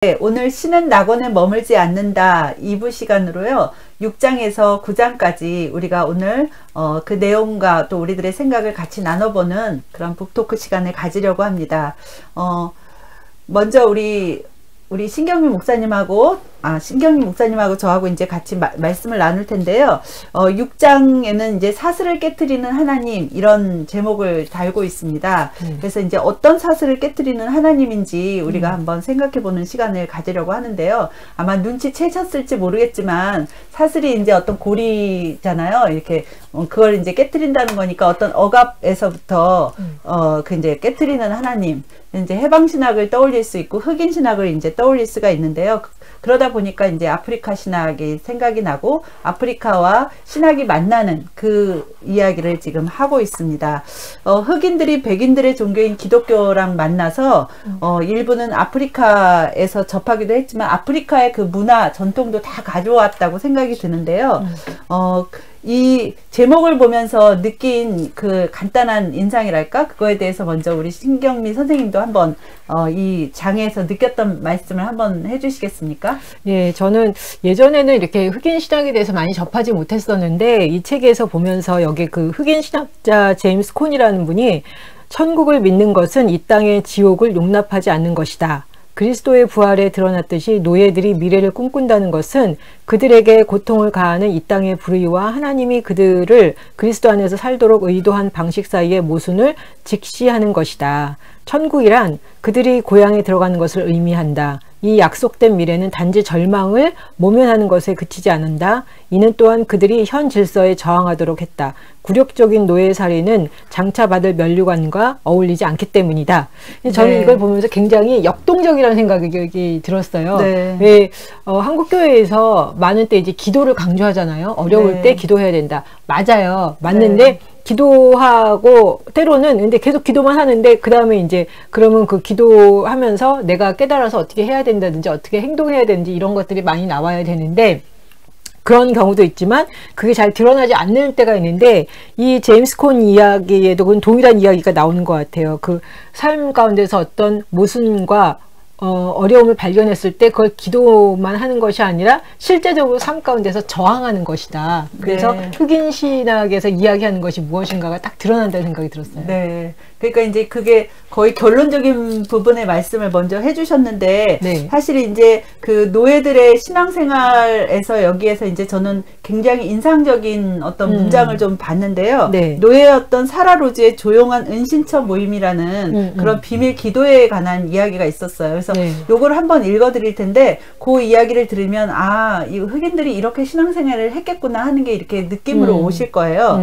네, 오늘 신은 낙원에 머물지 않는다 2부 시간으로요. 6장에서 9장까지 우리가 오늘 그 내용과 또 우리들의 생각을 같이 나눠보는 그런 북토크 시간을 가지려고 합니다. 먼저 우리 신경민 목사님하고 저하고 이제 같이 말씀을 나눌 텐데요. 6장에는 이제 사슬을 깨트리는 하나님, 이런 제목을 달고 있습니다. 그래서 이제 어떤 사슬을 깨트리는 하나님인지 우리가 한번 생각해 보는 시간을 가지려고 하는데요. 아마 눈치채셨을지 모르겠지만 사슬이 이제 어떤 고리잖아요. 이렇게 그걸 이제 깨트린다는 거니까 어떤 억압에서부터 그 이제 깨트리는 하나님, 이제 해방신학을 떠올릴 수 있고 흑인신학을 이제 떠올릴 수가 있는데요. 그러다 보니까 이제 아프리카 신학이 생각이 나고 아프리카와 신학이 만나는 그 이야기를 지금 하고 있습니다. 흑인들이 백인들의 종교인 기독교랑 만나서 일부는 아프리카에서 접하기도 했지만 아프리카의 그 문화 전통도 다 가져왔다고 생각이 드는데요. 이 제목을 보면서 느낀 그 간단한 인상이랄까, 그거에 대해서 먼저 우리 신경미 선생님도 한번 이 장에서 느꼈던 말씀을 한번 해주시겠습니까? 예, 저는 예전에는 이렇게 흑인 신학에 대해서 많이 접하지 못했었는데 이 책에서 보면서 여기 그 흑인 신학자 제임스 콘이라는 분이 천국을 믿는 것은 이 땅의 지옥을 용납하지 않는 것이다. 그리스도의 부활에 드러났듯이 노예들이 미래를 꿈꾼다는 것은 그들에게 고통을 가하는 이 땅의 불의와 하나님이 그들을 그리스도 안에서 살도록 의도한 방식 사이의 모순을 직시하는 것이다. 천국이란 그들이 고향에 들어가는 것을 의미한다. 이 약속된 미래는 단지 절망을 모면하는 것에 그치지 않는다. 이는 또한 그들이 현 질서에 저항하도록 했다. 굴욕적인 노예살이는 장차 받을 면류관과 어울리지 않기 때문이다. 저는 네. 이걸 보면서 굉장히 역동적이라는 생각이 들었어요. 네. 왜 한국교회에서 많은 때 이제 기도를 강조하잖아요. 어려울 네. 때 기도해야 된다. 맞아요. 맞는데 네. 기도하고 때로는 근데 계속 기도만 하는데 그 다음에 이제 그러면 그 기도하면서 내가 깨달아서 어떻게 해야 된다든지 어떻게 행동해야 되는지 이런 것들이 많이 나와야 되는데 그런 경우도 있지만 그게 잘 드러나지 않는 때가 있는데 이 제임스 콘 이야기에도 그건 동일한 이야기가 나오는 것 같아요. 그 삶 가운데서 어떤 모순과 어려움을 발견했을 때 그걸 기도만 하는 것이 아니라 실제적으로 삶 가운데서 저항하는 것이다. 그래서 네. 흑인 신학에서 이야기하는 것이 무엇인가가 딱 드러난다는 생각이 들었어요. 네. 그러니까 이제 그게 거의 결론적인 부분의 말씀을 먼저 해주셨는데, 네. 사실 이제 그 노예들의 신앙생활에서 여기에서 이제 저는 굉장히 인상적인 어떤 문장을 좀 봤는데요. 네. 노예였던 사라 로즈의 조용한 은신처 모임이라는 그런 비밀 기도에 관한 이야기가 있었어요. 그래서 네. 요걸 한번 읽어드릴 텐데 그 이야기를 들으면 이 흑인들이 이렇게 신앙생활을 했겠구나 하는 게 이렇게 느낌으로 오실 거예요.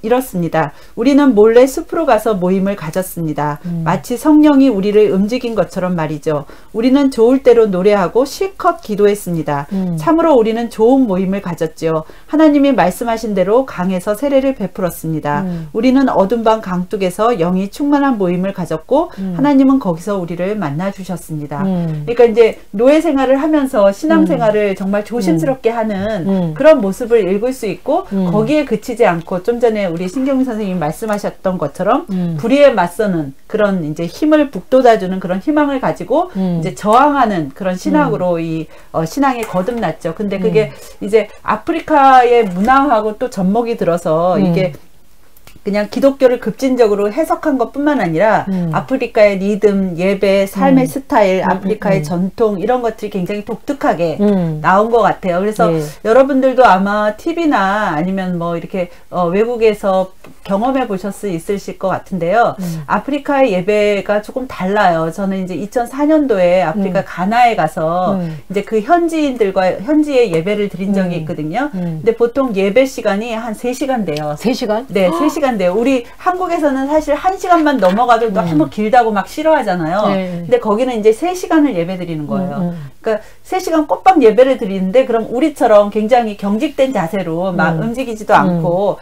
이렇습니다. 우리는 몰래 숲으로 가서 모임을 가졌습니다. 마치 성령이 우리를 움직인 것처럼 말이죠. 우리는 좋을 대로 노래하고 실컷 기도했습니다. 참으로 우리는 좋은 모임을 가졌죠. 하나님이 말씀하신 대로 강에서 세례를 베풀었습니다. 우리는 어둠 방 강둑에서 영이 충만한 모임을 가졌고 하나님은 거기서 우리를 만나 주셨습니다. 그러니까 이제 노예 생활을 하면서 신앙 생활을 정말 조심스럽게 하는 그런 모습을 읽을 수 있고 거기에 그치지 않고 좀 전에 우리 신경민 선생님이 말씀하셨던 것처럼 불의에 맞서는 그런 이제 힘을 북돋아주는 그런 희망을 가지고 이제 저항하는 그런 신학으로 이 신앙이 거듭났죠. 근데 그게 이제 아프리카의 문화하고 또 접목이 들어서 이게 그냥 기독교를 급진적으로 해석한 것뿐만 아니라 아프리카의 리듬, 예배, 삶의 스타일, 아프리카의 전통 이런 것들이 굉장히 독특하게 나온 것 같아요. 그래서 네. 여러분들도 아마 TV나 아니면 뭐 이렇게 외국에서 경험해 보실 수 있으실 것 같은데요. 아프리카의 예배가 조금 달라요. 저는 이제 2004년도에 아프리카 가나에 가서 이제 그 현지의 예배를 드린 적이 있거든요. 근데 보통 예배 시간이 한 3시간 돼요. 3시간? 네, 3시간 돼요. 우리 한국에서는 사실 1시간만 넘어가도 너무 길다고 막 싫어하잖아요. 네. 근데 거기는 이제 3시간을 예배 드리는 거예요. 그러니까 3시간 꽃밤 예배를 드리는데 그럼 우리처럼 굉장히 경직된 자세로 막 움직이지도 않고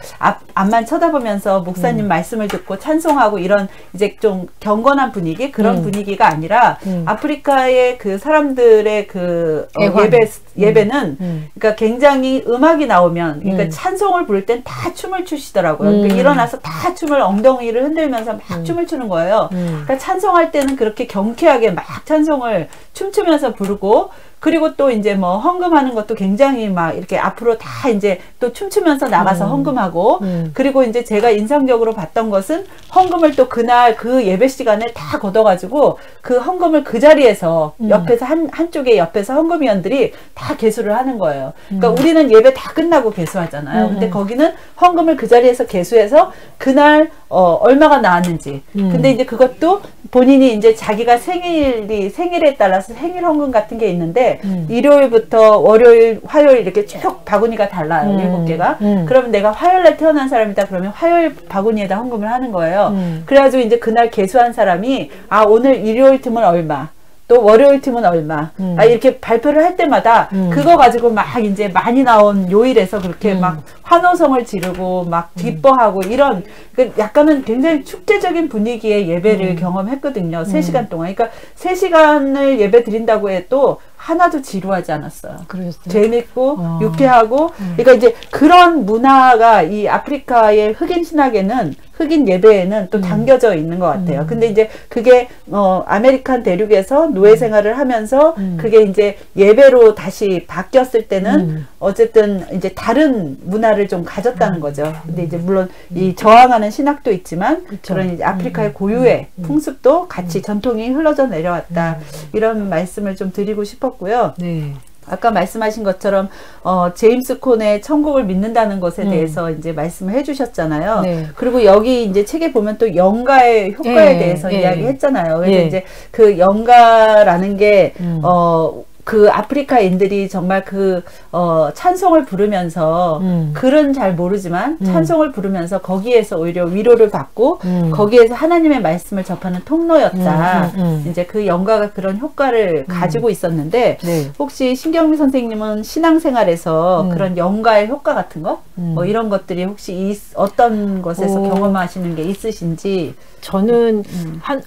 앞만 쳐다보면서 춤추면서 목사님 말씀을 듣고 찬송하고 이런 이제 좀 경건한 분위기 그런 분위기가 아니라 아프리카의 그 사람들의 그 예배는 그러니까 굉장히 음악이 나오면 그러니까 찬송을 부를 땐 다 춤을 추시더라고요. 그러니까 일어나서 다 춤을 엉덩이를 흔들면서 막 춤을 추는 거예요. 그러니까 찬송할 때는 그렇게 경쾌하게 막 찬송을 춤추면서 부르고 그리고 또 이제 뭐 헌금하는 것도 굉장히 막 이렇게 앞으로 다 이제 또 춤추면서 나가서 헌금하고 그리고 이제 제가 인상적으로 봤던 것은 헌금을 또 그날 그 예배 시간에 다 걷어가지고 그 헌금을 그 자리에서 옆에서 한쪽에 옆에서 헌금위원들이 다 계수를 하는 거예요. 그러니까 우리는 예배 다 끝나고 계수하잖아요. 근데 거기는 헌금을 그 자리에서 계수해서 그날 얼마가 나왔는지. 근데 이제 그것도 본인이 이제 자기가 생일에 따라서 생일 헌금 같은 게 있는데 일요일부터 월요일, 화요일 이렇게 쭉 바구니가 달라요. 7개가. 그러면 내가 화요일에 태어난 사람이다 그러면 화요일 바구니에다 헌금을 하는 거예요. 그래가지고 이제 그날 계수한 사람이 아 오늘 일요일 팀은 얼마 또 월요일 팀은 얼마 이렇게 발표를 할 때마다 그거 가지고 막 이제 많이 나온 요일에서 그렇게 막 환호성을 지르고 막 기뻐하고 이런 그 약간은 굉장히 축제적인 분위기의 예배를 경험했거든요. 3시간 동안. 그러니까 3시간을 예배 드린다고 해도 하나도 지루하지 않았어요. 그랬어요? 재밌고 유쾌하고 그러니까 이제 그런 문화가 이 아프리카의 흑인 신학에는 흑인 예배에는 또 담겨져 있는 것 같아요. 근데 이제 그게 아메리칸 대륙에서 노예 생활을 하면서 그게 이제 예배로 다시 바뀌었을 때는 어쨌든 이제 다른 문화를 좀 가졌다는 거죠. 근데 이제 물론 이 저항하는 신학도 있지만 그쵸. 그런 이제 아프리카의 고유의 풍습도 같이 전통이 흘러져 내려왔다. 이런 말씀을 좀 드리고 싶었고요. 네. 아까 말씀하신 것처럼 제임스 콘의 천국을 믿는다는 것에 대해서 이제 말씀을 해주셨잖아요. 네. 그리고 여기 이제 책에 보면 또 영가의 효과에 대해서 이야기했잖아요. 그래서 이제 그 영가라는 게 그 아프리카인들이 정말 그 찬송을 부르면서 글은 잘 모르지만 찬송을 부르면서 거기에서 오히려 위로를 받고 거기에서 하나님의 말씀을 접하는 통로였다. 이제 그 영가가 그런 효과를 가지고 있었는데 네. 혹시 신경미 선생님은 신앙생활에서 그런 영가의 효과 같은 거? 뭐 이런 것들이 혹시 어떤 것에서 경험하시는 게 있으신지? 저는 한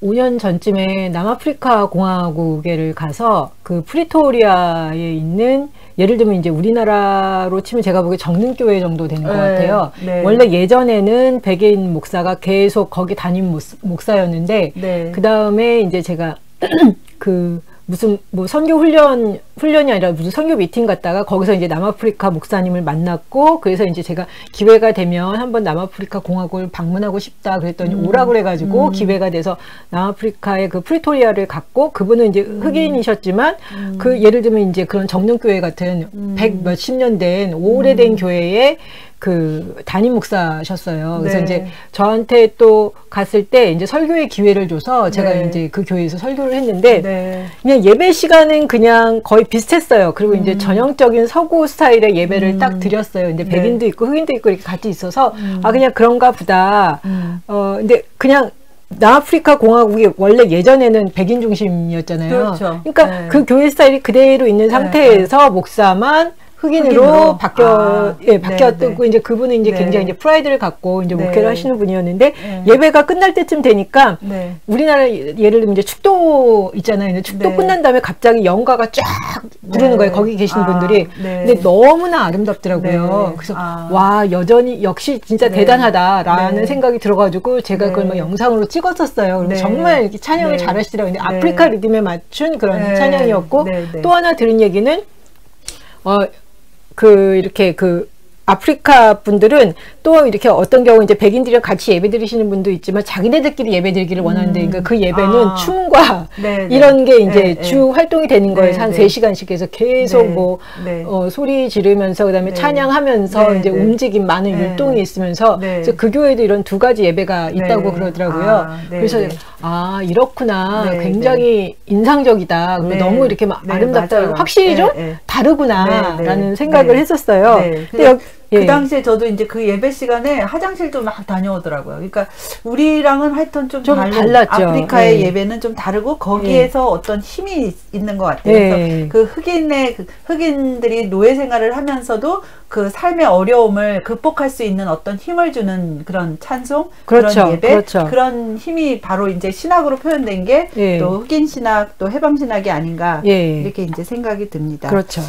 5년 전쯤에 남아프리카 공화국에를 가서 그 프리토리아에 있는 예를 들면 이제 우리나라로 치면 제가 보기에 정릉교회 정도 되는 것 같아요. 네. 원래 예전에는 백인 목사가 계속 거기 담임 목사였는데 네. 그 다음에 이제 제가 그 무슨 뭐 선교 훈련이 아니라 무슨 선교 미팅 갔다가 거기서 이제 남아프리카 목사님을 만났고 그래서 이제 제가 기회가 되면 한번 남아프리카 공화국을 방문하고 싶다 그랬더니 오라 그래가지고 기회가 돼서 남아프리카의 그 프리토리아를 갔고 그분은 이제 흑인이셨지만 그 예를 들면 이제 그런 정릉교회 같은 100 몇십 년 된 오래된 교회에 그 담임 목사셨어요. 그래서 네. 이제 저한테 또 갔을 때 이제 설교의 기회를 줘서 제가 이제 그 교회에서 설교를 했는데 그냥 예배 시간은 그냥 거의 비슷했어요. 그리고 이제 전형적인 서구 스타일의 예배를 딱 드렸어요. 근데 백인도 있고 흑인도 있고 이렇게 같이 있어서 아 그냥 그런가 보다. 근데 그냥 남아프리카 공화국이 원래 예전에는 백인 중심이었잖아요. 그렇죠. 그러니까 그 교회 스타일이 그대로 있는 상태에서 목사만 흑인으로 바뀌었고 이제 그분은 이제 굉장히 이제 프라이드를 갖고 이제 목회를 하시는 분이었는데 예배가 끝날 때쯤 되니까 우리나라 예를 들면 이제 축도 있잖아요. 근데 축도 끝난 다음에 갑자기 영가가 쫙 부르는 거예요. 거기 계신 분들이. 근데 너무나 아름답더라고요. 그래서 와 여전히 역시 진짜 대단하다라는 생각이 들어가지고 제가 그걸 막 영상으로 찍었었어요. 그리고 정말 이렇게 찬양을 잘하시더라고요. 근데 아프리카 리듬에 맞춘 그런 찬양이었고 또 하나 들은 얘기는 이렇게 아프리카 분들은 또 이렇게 어떤 경우 이제 백인들이랑 같이 예배 드리시는 분도 있지만 자기네들끼리 예배 드리기를 원하는데 그러니까 그 예배는 춤과 이런 게 이제 주 활동이 되는 거예요. 한 3시간씩 해서 계속 소리 지르면서 그다음에 찬양하면서 이제 움직임 많은 율동이 있으면서 그래서 그 교회도 이런 두 가지 예배가 있다고 그러더라고요. 그래서 이렇구나. 굉장히 인상적이다. 그리고 너무 이렇게 막 아름답다. 확실히 좀 다르구나라는 생각을 했었어요. 근데 예. 그 당시에 저도 이제 그 예배 시간에 화장실도 막 다녀오더라고요. 그러니까 우리랑은 하여튼 좀 달랐죠. 아프리카의 예. 예배는 좀 다르고 거기에서 어떤 힘이 있는 것 같아요. 예. 그래서 그 흑인들이 노예 생활을 하면서도 그 삶의 어려움을 극복할 수 있는 어떤 힘을 주는 그런 찬송, 그렇죠. 그런 예배, 그렇죠. 그런 힘이 바로 이제 신학으로 표현된 게 또 예. 흑인 신학, 또 해방 신학이 아닌가 예. 이렇게 이제 생각이 듭니다. 그렇죠.